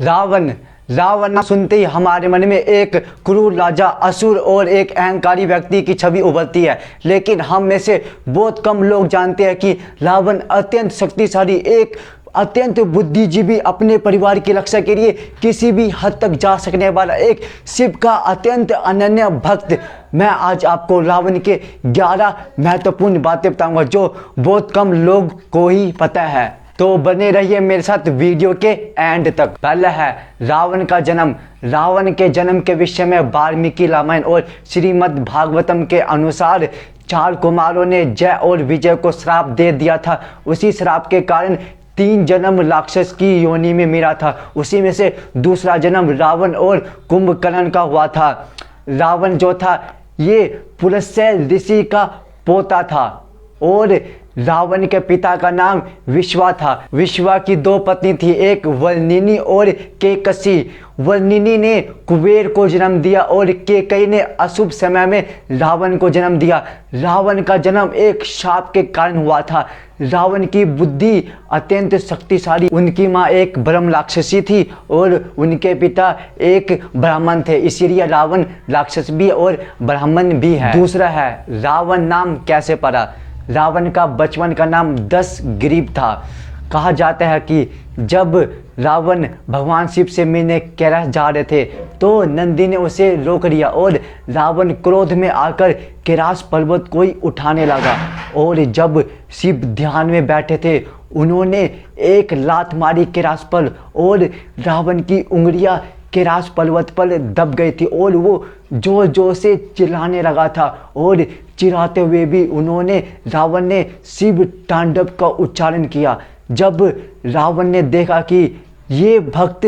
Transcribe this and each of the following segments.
रावण रावण नाम सुनते ही हमारे मन में एक क्रूर राजा, असुर और एक अहंकारी व्यक्ति की छवि उभरती है। लेकिन हम में से बहुत कम लोग जानते हैं कि रावण अत्यंत शक्तिशाली, एक अत्यंत बुद्धिजीवी, अपने परिवार की रक्षा के लिए किसी भी हद तक जा सकने वाला एक शिव का अत्यंत अनन्य भक्त। मैं आज आपको रावण के 11 महत्वपूर्ण बातें बताऊंगा जो बहुत कम लोग को ही पता है। तो बने रहिए मेरे साथ वीडियो के एंड तक। पहला है रावण का जन्म। रावण के जन्म के विषय में वाल्मीकि रामायण और श्रीमद् भागवतम के अनुसार 4 कुमारों ने जय और विजय को श्राप दे दिया था। उसी श्राप के कारण 3 जन्म राक्षस की योनि में मिला था। उसी में से दूसरा जन्म रावण और कुंभकर्ण का हुआ था। रावण जो था ये पुलस्त्य ऋषि का पोता था और रावण के पिता का नाम विश्वा था। विश्वा की 2 पत्नी थी, एक वर्णिनी और केकसी। वर्णिनी ने कुबेर को जन्म दिया और केकई ने अशुभ समय में रावण को जन्म दिया। रावण का जन्म एक शाप के कारण हुआ था। रावण की बुद्धि अत्यंत शक्तिशाली। उनकी माँ एक ब्रह्म राक्षसी थी और उनके पिता एक ब्राह्मण थे, इसीलिए रावण राक्षस भी और ब्राह्मण भी है। दूसरा है रावण नाम कैसे पड़ा। रावण का बचपन का नाम दशग्रीव था। कहा जाता है कि जब रावण भगवान शिव से मिलने कैलाश जा रहे थे तो नंदी ने उसे रोक लिया और रावण क्रोध में आकर कैलाश पर्वत को ही उठाने लगा। और जब शिव ध्यान में बैठे थे उन्होंने एक लात मारी कैलाश पर और रावण की उंगलियां कैलाश पर्वत पर दब गई थी और वो जोर जोर से चिल्लाने लगा था। और चिल्लाते हुए भी उन्होंने रावण ने शिव तांडव का उच्चारण किया। जब रावण ने देखा कि ये भक्त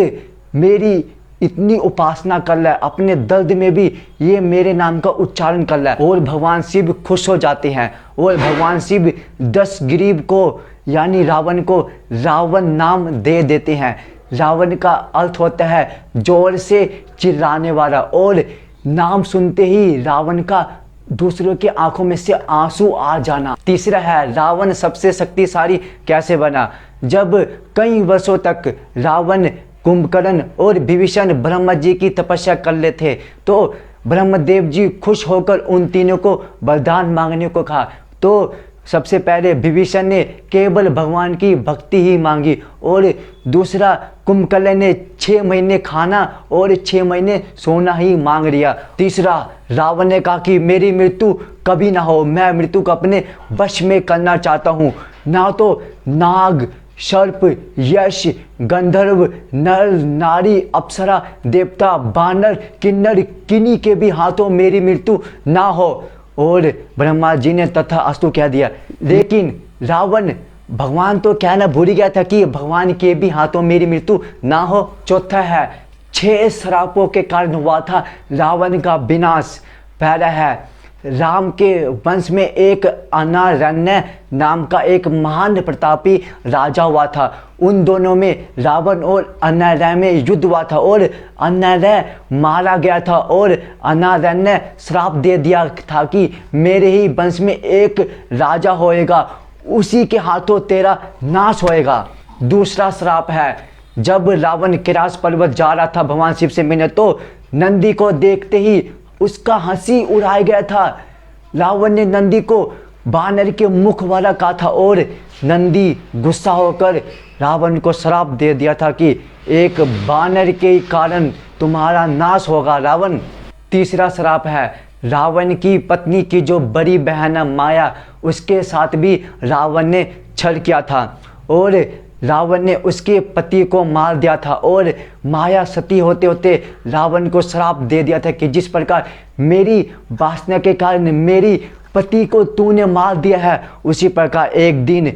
मेरी इतनी उपासना कर रहा है, अपने दर्द में भी ये मेरे नाम का उच्चारण कर रहा है, और भगवान शिव खुश हो जाते हैं और भगवान शिव दशग्रीव को यानी रावण को रावण नाम दे देते हैं। रावण का अर्थ होता है जोर से चिल्लाने वाला, और नाम सुनते ही रावण का दूसरों की आंखों में से आंसू आ जाना। तीसरा है रावण सबसे शक्तिशाली कैसे बना। जब कई वर्षों तक रावण, कुंभकर्ण और विभीषण ब्रह्मा जी की तपस्या कर लेते थे तो ब्रह्मदेव जी खुश होकर उन तीनों को वरदान मांगने को कहा। तो सबसे पहले विभीषण ने केवल भगवान की भक्ति ही मांगी और दूसरा कुंभकर्ण ने 6 महीने खाना और 6 महीने सोना ही मांग लिया। तीसरा रावण ने कहा कि मेरी मृत्यु कभी ना हो, मैं मृत्यु को अपने वश में करना चाहता हूँ। ना तो नाग, सर्प, यश, गंधर्व, नर, नारी, अप्सरा, देवता, बानर, किन्नर, किन्हीं के भी हाथों मेरी मृत्यु ना हो। और ब्रह्मा जी ने तथा अस्तु कह दिया। लेकिन रावण भगवान तो कहना भूल गया था कि भगवान के भी हाथों मेरी मृत्यु ना हो। चौथा है 6 श्रापों के कारण हुआ था रावण का विनाश। पहला है राम के वंश में एक अनारण्य नाम का एक महान प्रतापी राजा हुआ था। उन दोनों में रावण और अनारण्य में युद्ध हुआ था और अनारण्य मारा गया था और अनारण्य श्राप दे दिया था कि मेरे ही वंश में एक राजा होएगा, उसी के हाथों तेरा नाश होएगा। दूसरा श्राप है जब रावण कैलाश पर्वत जा रहा था भगवान शिव से मिलने तो नंदी को देखते ही उसका हंसी उड़ाया गया था। रावण ने नंदी को बानर के मुख वाला कहा था और नंदी गुस्सा होकर रावण को श्राप दे दिया था कि एक बानर के कारण तुम्हारा नाश होगा रावण। तीसरा श्राप है रावण की पत्नी की जो बड़ी बहन माया, उसके साथ भी रावण ने छल किया था और रावण ने उसके पति को मार दिया था और माया सती होते होते रावण को श्राप दे दिया था कि जिस प्रकार मेरी वासना के कारण मेरी पति को तूने मार दिया है, उसी प्रकार एक दिन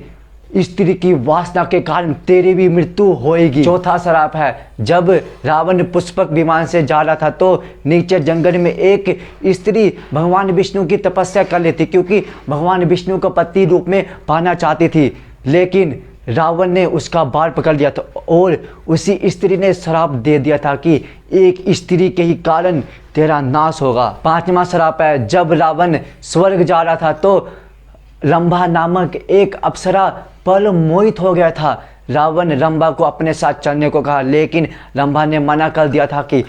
स्त्री की वासना के कारण तेरी भी मृत्यु होएगी। चौथा श्राप है जब रावण पुष्पक विमान से जा रहा था तो नीचे जंगल में एक स्त्री भगवान विष्णु की तपस्या कर लेती क्योंकि भगवान विष्णु को पति रूप में पाना चाहती थी, लेकिन रावण ने उसका बाल पकड़ लिया था और उसी स्त्री ने श्राप दे दिया था कि एक स्त्री के ही कारण तेरा नाश होगा। पांचवा श्राप है जब रावण स्वर्ग जा रहा था तो रंभा नामक एक अप्सरा पर मोहित हो गया था। रावण रंभा को अपने साथ चलने को कहा, लेकिन रंभा ने मना कर दिया था कि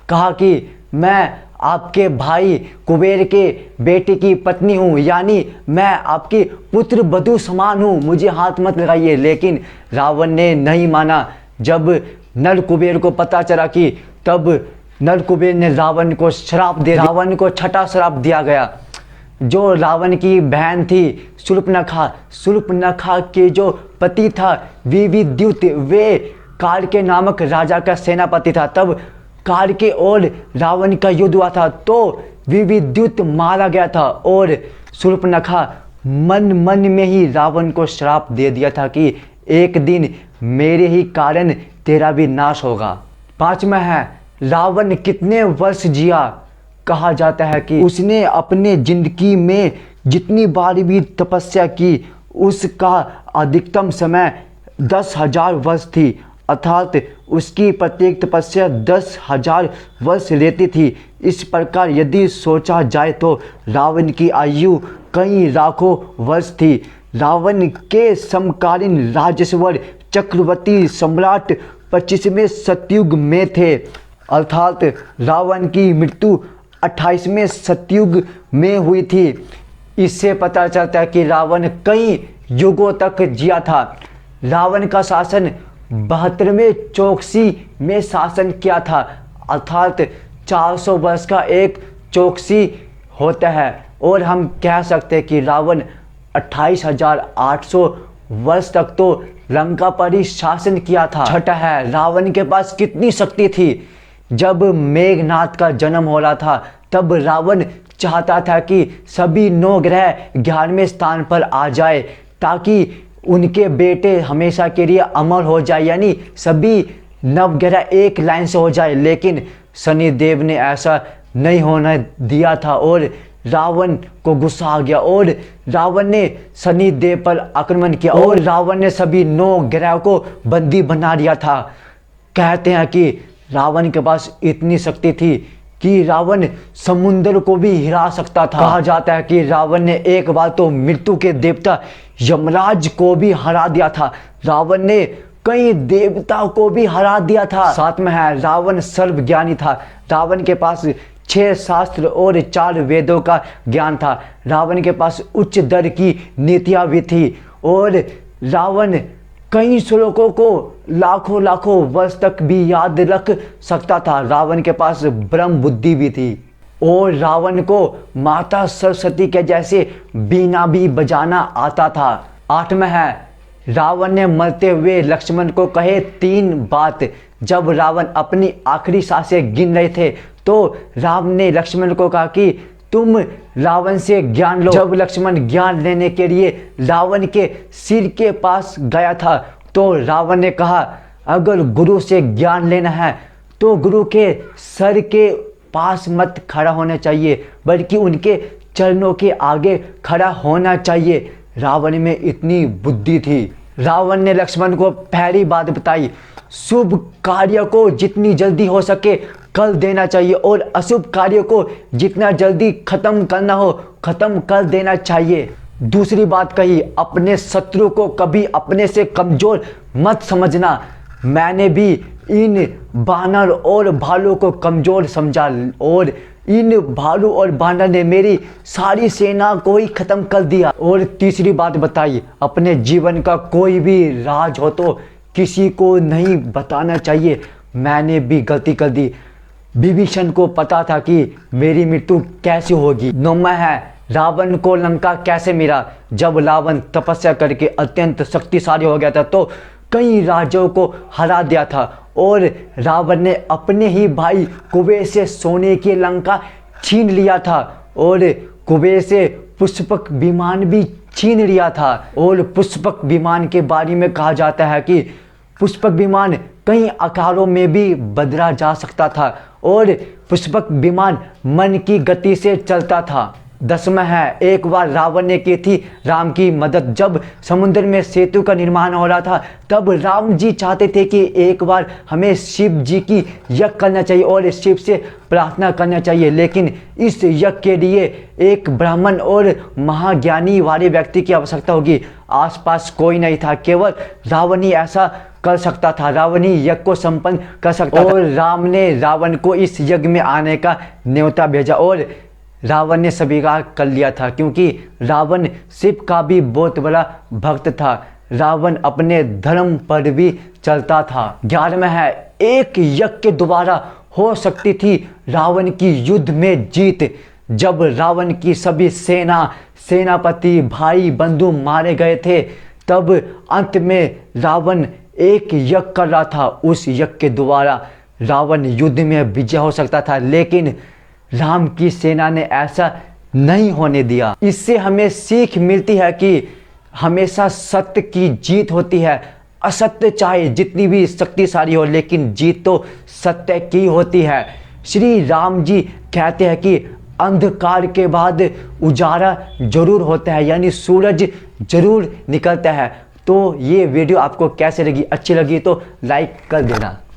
कहा कि मैं आपके भाई कुबेर के बेटे की पत्नी हूँ, यानी मैं आपकी पुत्र वधू समान हूँ, मुझे हाथ मत लगाइए। लेकिन रावण ने नहीं माना। जब नल कुबेर को पता चला कि तब नल कुबेर ने रावण को श्राप दे, रावण को छठा श्राप दिया गया। जो रावण की बहन थी शूर्पणखा के जो पति था विविद्युत, वे कार्के नामक राजा का सेनापति था। तब कार्के और रावण का युद्ध हुआ था, तो विविद्युत मारा गया था और शूर्पणखा मन मन में ही रावण को श्राप दे दिया था कि एक दिन मेरे ही कारण तेरा भी नाश होगा। पांचवा है रावण कितने वर्ष जिया। कहा जाता है कि उसने अपने जिंदगी में जितनी बार भी तपस्या की उसका अधिकतम समय 10,000 वर्ष थी, अर्थात उसकी प्रत्येक तपस्या 10,000 वर्ष लेती थी। इस प्रकार यदि सोचा जाए तो रावण की आयु कई लाखों वर्ष थी। रावण के समकालीन राजेश्वर चक्रवर्ती सम्राट 25वें सतयुग में थे, अर्थात रावण की मृत्यु 28वें सतयुग में हुई थी। इससे पता चलता है कि रावण कई युगों तक जिया था। रावण का शासन 72वें चौकसी में शासन किया था, अर्थात 400 वर्ष का एक चौकसी होता है, और हम कह सकते हैं कि रावण 28,800 वर्ष तक तो लंका पर ही शासन किया था। छठा है रावण के पास कितनी शक्ति थी। जब मेघनाथ का जन्म हो रहा था तब रावण चाहता था कि सभी 9 ग्रह 11वें स्थान पर आ जाए, ताकि उनके बेटे हमेशा के लिए अमर हो जाए, यानी सभी नवग्रह एक लाइन से हो जाए। लेकिन शनिदेव ने ऐसा नहीं होने दिया था और रावण को गुस्सा आ गया और रावण ने शनिदेव पर आक्रमण किया और रावण ने सभी 9 ग्रह को बंदी बना लिया था। कहते हैं कि रावण के पास इतनी शक्ति थी कि रावण समुद्र को भी हिला सकता था। कहा जाता है कि रावण ने एक बार तो मृत्यु के देवता यमराज को भी हरा दिया था। रावण ने कई देवताओं को भी हरा दिया था। साथ में है रावण सर्वज्ञानी था। रावण के पास 6 शास्त्र और 4 वेदों का ज्ञान था। रावण के पास उच्च दर की नीतियां भी थी और रावण कई श्लोकों को लाखों वर्ष तक भी याद रख सकता था। रावण के पास ब्रह्म बुद्धि भी थी और रावण को माता सरस्वती के जैसे बीना भी बजाना आता था। 8वां है रावण ने मरते हुए लक्ष्मण को कहे 3 बात। जब रावण अपनी आखिरी सांसें गिन रहे थे तो राम ने लक्ष्मण को कहा कि तुम रावण से ज्ञान लो। जब लक्ष्मण ज्ञान लेने के लिए रावण के सिर के पास गया था तो रावण ने कहा अगर गुरु से ज्ञान लेना है तो गुरु के सर के पास मत खड़ा होना चाहिए, बल्कि उनके चरणों के आगे खड़ा होना चाहिए। रावण में इतनी बुद्धि थी। रावण ने लक्ष्मण को पहली बात बताई, शुभ कार्य को जितनी जल्दी हो सके कर देना चाहिए और अशुभ कार्य को जितना जल्दी खत्म करना हो खत्म कर देना चाहिए। दूसरी बात कही, अपने शत्रु को कभी अपने से कमजोर मत समझना। मैंने भी इन बानर और भालू को कमजोर समझा और इन भालू और बानर ने मेरी सारी सेना को ही खत्म कर दिया। और तीसरी बात बताई, अपने जीवन का कोई भी राज हो तो किसी को नहीं बताना चाहिए। मैंने भी गलती कर दी। विभीषण को पता था कि मेरी मृत्यु कैसे होगी। 9वां है रावण को लंका कैसे मिला। जब रावण तपस्या करके अत्यंत शक्तिशाली हो गया था तो कई राज्यों को हरा दिया था और रावण ने अपने ही भाई कुबेर से सोने की लंका छीन लिया था और कुबेर से पुष्पक विमान भी छीन लिया था। और पुष्पक विमान के बारे में कहा जाता है कि पुष्पक विमान कई आकारों में भी बदला जा सकता था और पुष्पक विमान मन की गति से चलता था। 10वां है, एक बार रावण ने की थी राम की मदद। जब समुद्र में सेतु का निर्माण हो रहा था तब राम जी चाहते थे कि एक बार हमें शिव जी की यज्ञ करना चाहिए और शिव से प्रार्थना करना चाहिए, लेकिन इस यज्ञ के लिए एक ब्राह्मण और महाज्ञानी वाले व्यक्ति की आवश्यकता होगी। आसपास कोई नहीं था, केवल रावण ही ऐसा कर सकता था, रावण ही यज्ञ को संपन्न कर सकता था। और राम ने रावण को इस यज्ञ में आने का न्योता भेजा और रावण ने स्वीकार कर लिया था, क्योंकि रावण शिव का भी बहुत बड़ा भक्त था। रावण अपने धर्म पर भी चलता था। 11वां है, एक यज्ञ के द्वारा हो सकती थी रावण की युद्ध में जीत। जब रावण की सभी सेनापति भाई बंधु मारे गए थे तब अंत में रावण एक यज्ञ कर रहा था। उस यज्ञ के द्वारा रावण युद्ध में विजय हो सकता था, लेकिन राम की सेना ने ऐसा नहीं होने दिया। इससे हमें सीख मिलती है कि हमेशा सत्य की जीत होती है। असत्य चाहे जितनी भी शक्तिशाली हो, लेकिन जीत तो सत्य की होती है। श्री राम जी कहते हैं कि अंधकार के बाद उजाला जरूर होता है, यानी सूरज जरूर निकलता है। तो ये वीडियो आपको कैसे लगी? अच्छी लगी तो लाइक कर देना।